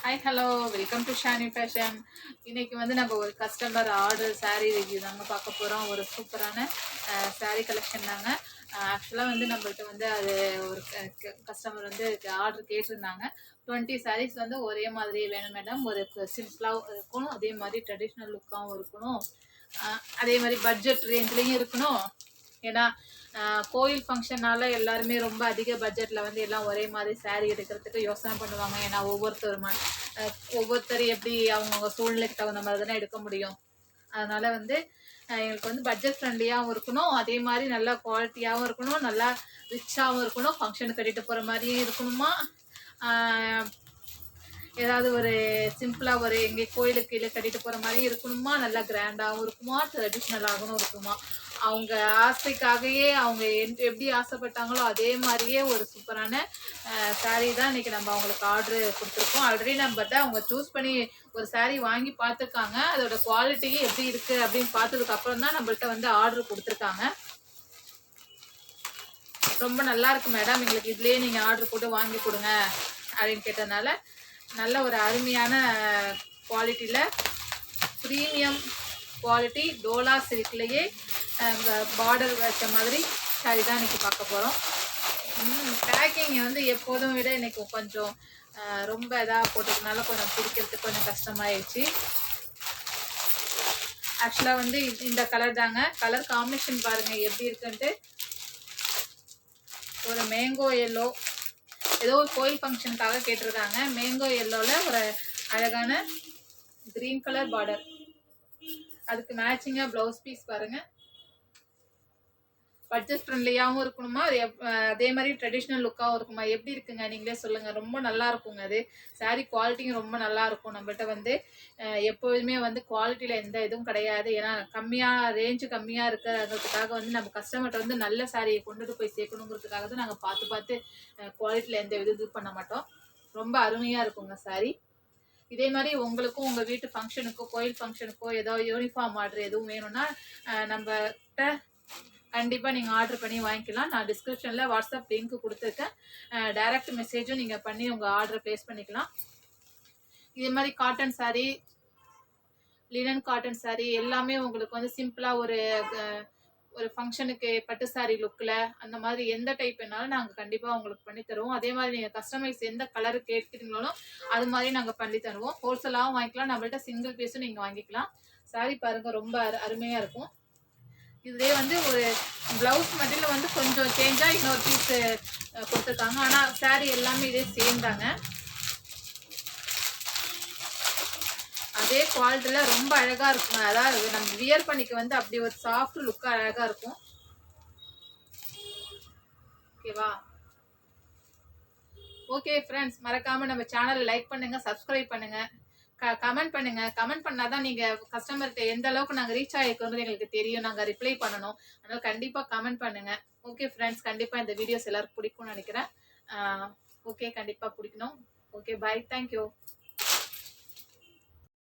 Hi hello welcome to Shani fashion. இன்னைக்கு வந்து நம்ம ஒரு கஸ்டமர் ஆர்டர் saree ரிவ்யூ தாங்க பார்க்க போகிறோம். ஒரு சூப்பரான saree கலெக்ஷன் தாங்க. ஆக்சுவலாக வந்து நம்மள்ட்ட வந்து அது ஒரு கஸ்டமர் வந்து ஆர்டர் கேட்டிருந்தாங்க. 20 sarees வந்து ஒரே மாதிரியே வேணும் மேடம், ஒரு சிம்பிளாக இருக்கணும், அதே மாதிரி ட்ரெடிஷ்னல் லுக்காகவும் இருக்கணும், அதே மாதிரி பட்ஜெட் ரேஞ்ச்லேயும் இருக்கணும். ஏன்னா கோயில் ஃபங்க்ஷனால எல்லாருமே ரொம்ப அதிக பட்ஜெட்டில் வந்து எல்லாம் ஒரே மாதிரி saree எடுக்கிறதுக்கு யோசனை பண்ணுவாங்க. ஏன்னா ஒவ்வொருத்தர் எப்படி அவங்கவுங்க சூழ்நிலைக்கு தகுந்த மாதிரி தானே எடுக்க முடியும். அதனால வந்து எங்களுக்கு வந்து பட்ஜெட் ஃப்ரெண்ட்லியாகவும் இருக்கணும், அதே மாதிரி நல்லா குவாலிட்டியாகவும் இருக்கணும், நல்லா ரிச்சாகவும் இருக்கணும், ஃபங்க்ஷனுக்கு கட்டிட்டு போகிற மாதிரியும் இருக்கணுமா, ஏதாவது ஒரு சிம்பிளாக ஒரு எங்கள் கோயிலுக்கு கீழே கட்டிட்டு போகிற மாதிரி இருக்கணுமா, நல்லா கிராண்டாகவும் இருக்குமா, ட்ரெடிஷ்னலாகவும் இருக்குமா. அவங்க ஆசைக்காகவே அவங்க எப்படி ஆசைப்பட்டாங்களோ அதே மாதிரியே ஒரு சூப்பரான saree தான் இன்னைக்கு நம்ம அவங்களுக்கு ஆர்டர் கொடுத்துருக்கோம். ஆல்ரெடி நம்மகிட்ட அவங்க சூஸ் பண்ணி ஒரு saree வாங்கி பார்த்துருக்காங்க. அதோட குவாலிட்டி எப்படி இருக்கு அப்படின்னு பார்த்ததுக்கு அப்புறம் தான் நம்மள்ட்ட வந்து ஆர்டர் கொடுத்துருக்காங்க. ரொம்ப நல்லா இருக்கு மேடம், எங்களுக்கு இதுலயே நீங்க ஆர்டர் போட்டு வாங்கி கொடுங்க அப்படின்னு கேட்டதுனால நல்ல ஒரு அருமையான குவாலிட்டியில் ப்ரீமியம் குவாலிட்டி டோலா சில்க்லேயே பார்டர் வச்ச மாதிரி சாரி தான் இன்னைக்கு பார்க்க போகிறோம். பேக்கிங் வந்து எப்போதும் விட இன்னைக்கு கொஞ்சம் ரொம்ப இதாக போட்டதுனால கொஞ்சம் பிடிக்கிறதுக்கு கொஞ்சம் கஷ்டமாயிடுச்சு. ஆக்சுவலாக வந்து இந்த கலர் தாங்க, கலர் காம்பினேஷன் பாருங்கள் எப்படி இருக்குன்ட்டு. ஒரு மேங்கோ எல்லோ, ஏதோ ஒரு கோயில் ஃபங்க்ஷனுக்காக கேட்டிருக்காங்க. மேங்கோ எல்லோவில் ஒரு அழகான கிரீன் கலர் பார்டர், அதுக்கு மேட்சிங்காக ப்ளவுஸ் பீஸ் பாருங்கள். பட்ஜெட் ஃப்ரெண்ட்லியாகவும் இருக்கணுமா, அதே மாதிரி ட்ரெடிஷ்னல் லுக்காகவும் இருக்குமா. எப்படி இருக்குங்க நீங்களே சொல்லுங்கள். ரொம்ப நல்லா இருக்குங்க. அது சாரீ குவாலிட்டியும் ரொம்ப நல்லா இருக்கும். நம்மகிட்ட வந்து எப்போதுமே வந்து குவாலிட்டியில் எந்த இதுவும் கிடையாது. ஏன்னா ரேஞ்சு கம்மியாக இருக்கிறதுக்காக வந்து நம்ம கஸ்டமர்கிட்ட வந்து நல்ல சாரியை கொண்டுட்டு போய் சேர்க்கணுங்கிறதுக்காக தான் நாங்கள் பார்த்து குவாலிட்டியில் எந்த இது பண்ண மாட்டோம். ரொம்ப அருமையாக இருக்குங்க சாரீ. இதே மாதிரி உங்களுக்கும் உங்கள் வீட்டு ஃபங்க்ஷனுக்கோ கோயில் ஃபங்க்ஷனுக்கோ ஏதோ யூனிஃபார்ம் ஆர்டர் எதுவும் வேணும்னா நம்மகிட்ட கண்டிப்பாக நீங்கள் ஆர்டர் பண்ணி வாங்கிக்கலாம். நான் டிஸ்கிரிப்ஷனில் வாட்ஸ்அப் லிங்க் கொடுத்துருக்கேன். டைரக்ட் மெசேஜும் நீங்கள் பண்ணி உங்கள் ஆர்டரை ப்ளேஸ் பண்ணிக்கலாம். இதே மாதிரி cotton sari, linen cotton sari எல்லாமே உங்களுக்கு வந்து சிம்பிளாக ஒரு ஃபங்க்ஷனுக்கு பட்டு சாரீ லுக்கில் அந்த மாதிரி எந்த டைப் வேணாலும் நாங்கள் கண்டிப்பாக உங்களுக்கு பண்ணி தருவோம். அதே மாதிரி நீங்கள் கஸ்டமைஸ் எந்த கலரு கேட்குறீங்களோ அது மாதிரி நாங்கள் பண்ணி தருவோம். ஹோல்சேலாகவும் வாங்கிக்கலாம், நம்மள்ட்ட சிங்கிள் பீஸும் நீங்கள் வாங்கிக்கலாம். சாரீ பாருங்கள், ரொம்ப அருமையாக இருக்கும். இதுலேயே வந்து ஒரு ப்ளவுஸ் மெட்டீரியல் வந்து கொஞ்சம் சேஞ்சாக இன்னொரு பீஸ் கொடுத்துருக்காங்க. ஆனால் சாரீ எல்லாமே இதே சேம் தாங்க. அதே குவாலிட்டியில் ரொம்ப அழகாக இருக்குங்க. அதாவது நம்ம வியர் பண்ணிக்க வந்து அப்படி ஒரு சாஃப்ட் லுக்காக அழகாக இருக்கும். ஓகேவா? ஓகே ஃப்ரெண்ட்ஸ், மறக்காமல் நம்ம சேனலை லைக் பண்ணுங்கள், சப்ஸ்கிரைப் பண்ணுங்கள், கமெண்ட் பண்ணுங்க. கமெண்ட் பண்ணாதான் நீங்க கஸ்டமர்கிட்ட எந்த அளவுக்கு நாங்க ரீச் ஆயிருக்கோம்னு எங்களுக்கு தெரியும். நாங்க ரிப்ளை பண்ணணும். அதனால கண்டிப்பா கமெண்ட் பண்ணுங்க. ஓகே ஃப்ரெண்ட்ஸ், கண்டிப்பா இந்த வீடியோஸ் எல்லாருக்கும் பிடிக்கும்னு நினைக்கிறேன். ஓகே, கண்டிப்பா பிடிக்கணும். Okay, bye, thank you.